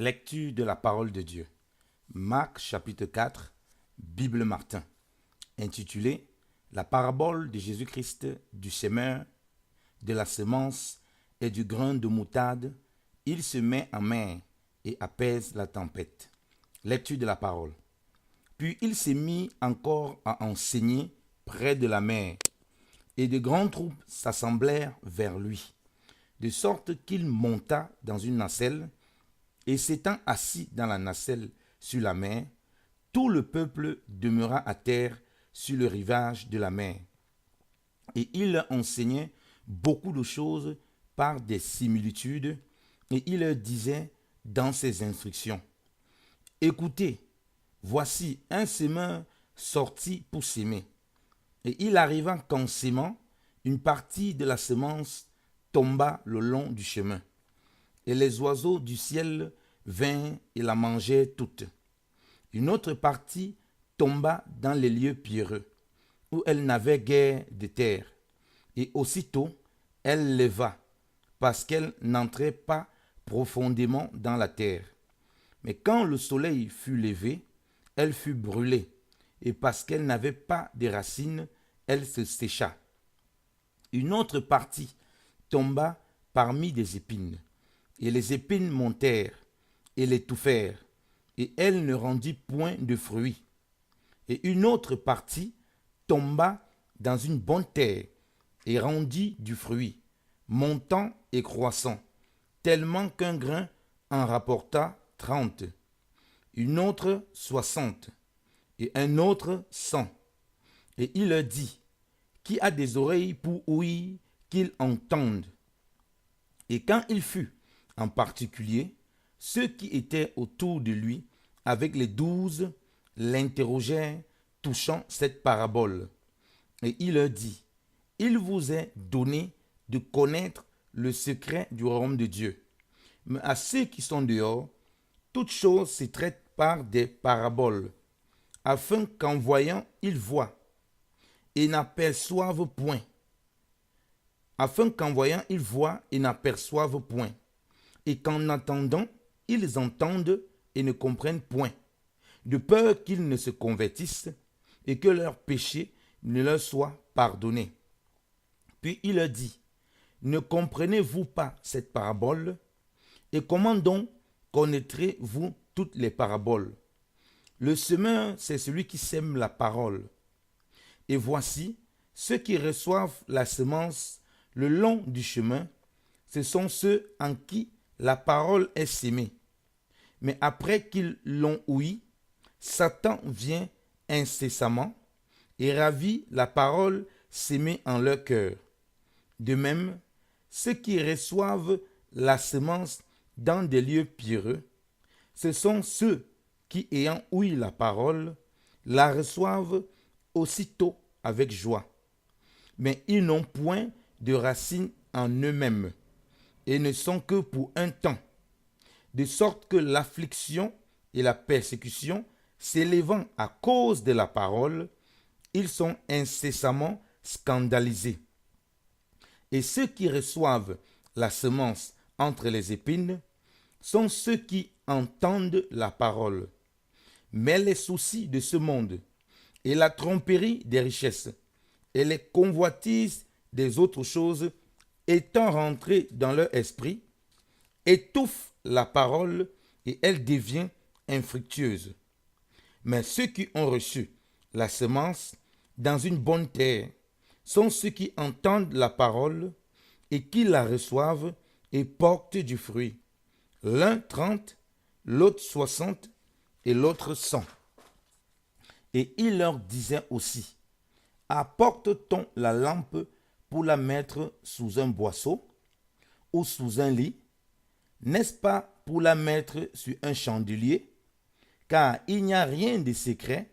Lecture de la parole de Dieu. Marc chapitre 4, Bible Martin, intitulé La parabole de Jésus-Christ du semeur, de la semence et du grain de moutarde. Il se met en mer et apaise la tempête. Lecture de la parole. Puis il s'est mis encore à enseigner près de la mer, et de grandes troupes s'assemblèrent vers lui, de sorte qu'il monta dans une nacelle, et s'étant assis dans la nacelle sur la mer, tout le peuple demeura à terre sur le rivage de la mer. Et il leur enseignait beaucoup de choses par des similitudes, et il leur disait dans ses instructions: Écoutez, voici un semeur sorti pour s'aimer. Et il arriva qu'en s'aimant, une partie de la semence tomba le long du chemin. Et les oiseaux du ciel vinrent et la mangèrent toute. Une autre partie tomba dans les lieux pierreux, où elle n'avait guère de terre. Et aussitôt, elle leva, parce qu'elle n'entrait pas profondément dans la terre. Mais quand le soleil fut levé, elle fut brûlée, et parce qu'elle n'avait pas de racines, elle se sécha. Une autre partie tomba parmi des épines, et les épines montèrent et l'étouffèrent, et elle ne rendit point de fruits. Et une autre partie tomba dans une bonne terre, et rendit du fruit, montant et croissant, tellement qu'un grain en rapporta 30, une autre 60, et un autre 100. Et il leur dit: Qui a des oreilles pour ouïr, qu'il entende. Et quand il fut, en particulier, ceux qui étaient autour de lui, avec les 12, l'interrogèrent, touchant cette parabole. Et il leur dit: Il vous est donné de connaître le secret du royaume de Dieu. Mais à ceux qui sont dehors, toute chose se traite par des paraboles, afin qu'en voyant, ils voient et n'aperçoivent point. Afin qu'en voyant, ils voient et n'aperçoivent point. Et qu'en entendant, ils entendent et ne comprennent point, de peur qu'ils ne se convertissent et que leurs péchés ne leur soient pardonnés. Puis il leur dit: Ne comprenez-vous pas cette parabole? Et comment donc connaîtrez-vous toutes les paraboles? Le semeur, c'est celui qui sème la parole. Et voici, ceux qui reçoivent la semence le long du chemin, ce sont ceux en qui la parole est sémée. Mais après qu'ils l'ont ouïe, Satan vient incessamment et ravit la parole sémée en leur cœur. De même, ceux qui reçoivent la semence dans des lieux pierreux, ce sont ceux qui, ayant ouï la parole, la reçoivent aussitôt avec joie. Mais ils n'ont point de racines en eux-mêmes et ne sont que pour un temps, de sorte que l'affliction et la persécution s'élevant à cause de la parole, ils sont incessamment scandalisés. Et ceux qui reçoivent la semence entre les épines sont ceux qui entendent la parole. Mais les soucis de ce monde et la tromperie des richesses et les convoitises des autres choses étant rentrées dans leur esprit, étouffent la parole et elle devient infructueuse. Mais ceux qui ont reçu la semence dans une bonne terre sont ceux qui entendent la parole et qui la reçoivent et portent du fruit. L'un 30, l'autre 60 et l'autre 100. Et il leur disait aussi: Apporte-t-on la lampe pour la mettre sous un boisseau ou sous un lit? N'est-ce pas pour la mettre sur un chandelier? Car il n'y a rien de secret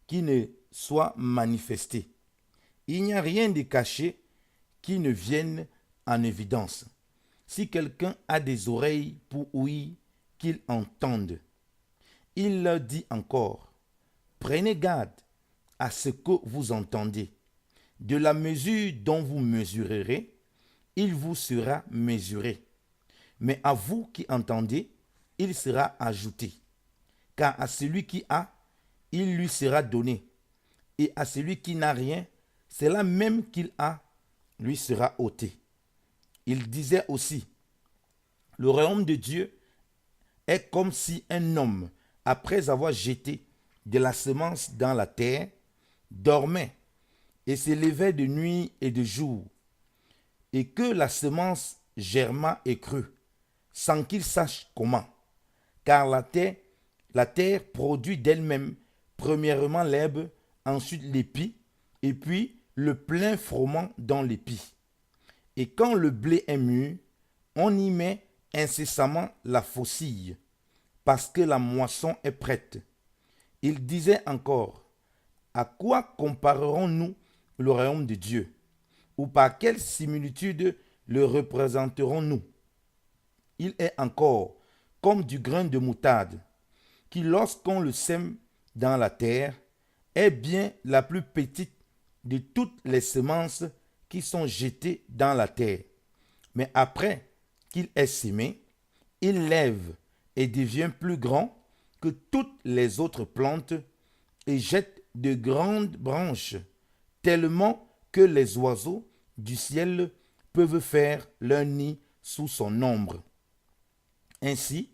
qui ne soit manifesté. Il n'y a rien de caché qui ne vienne en évidence. Si quelqu'un a des oreilles pour ouïr, qu'il entende. Il leur dit encore: Prenez garde à ce que vous entendez. De la mesure dont vous mesurerez, il vous sera mesuré. Mais à vous qui entendez, il sera ajouté. Car à celui qui a, il lui sera donné. Et à celui qui n'a rien, c'est là même qu'il a, lui sera ôté. Il disait aussi, le royaume de Dieu est comme si un homme, après avoir jeté de la semence dans la terre, dormait et se levait de nuit et de jour, et que la semence germa et crut, sans qu'il sache comment. Car la terre produit d'elle-même premièrement l'herbe, ensuite l'épi, et puis le plein froment dans l'épi. Et quand le blé est mûr, on y met incessamment la faucille, parce que la moisson est prête. Il disait encore, à quoi comparerons-nous le royaume de Dieu? Ou par quelle similitude le représenterons-nous? Il est encore comme du grain de moutarde, qui lorsqu'on le sème dans la terre, est bien la plus petite de toutes les semences qui sont jetées dans la terre. Mais après qu'il est sémé, il lève et devient plus grand que toutes les autres plantes et jette de grandes branches, tellement que les oiseaux du ciel peuvent faire leur nid sous son ombre. Ainsi,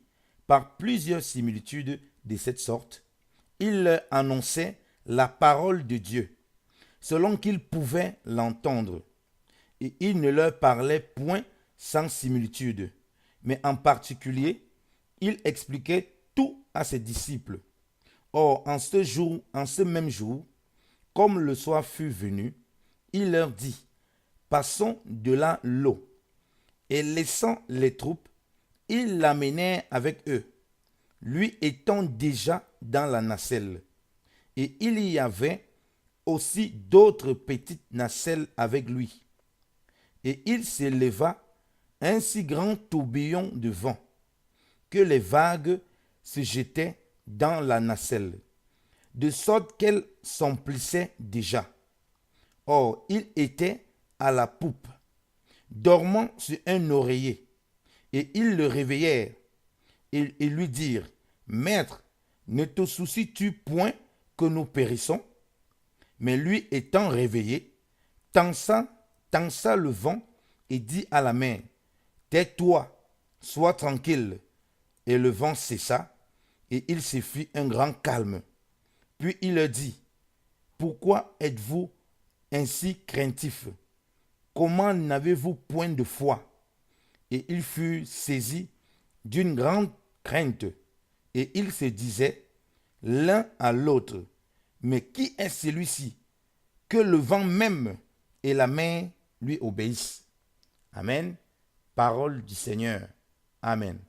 par plusieurs similitudes de cette sorte, il leur annonçait la parole de Dieu, selon qu'ils pouvaient l'entendre. Et il ne leur parlait point sans similitude, mais en particulier, il expliquait tout à ses disciples. Or, en ce même jour, comme le soir fut venu, il leur dit, passons de là l'eau. Et laissant les troupes, ils l'amenèrent avec eux, lui étant déjà dans la nacelle. Et il y avait aussi d'autres petites nacelles avec lui. Et il s'éleva un si grand tourbillon de vent que les vagues se jetaient dans la nacelle, de sorte qu'elle s'emplissait déjà. Or, il était à la poupe, dormant sur un oreiller, et ils le réveillèrent et lui dirent, Maître, ne te soucies-tu point que nous périssons? Mais lui étant réveillé, tensa le vent et dit à la mer, Tais-toi, sois tranquille. Et le vent cessa, et il se fit un grand calme. Puis il leur dit, Pourquoi êtes-vous ainsi craintifs? Comment n'avez-vous point de foi? Et il fut saisi d'une grande crainte, et il se disait l'un à l'autre, mais qui est celui-ci que le vent même et la mer lui obéissent? Amen. Parole du Seigneur. Amen.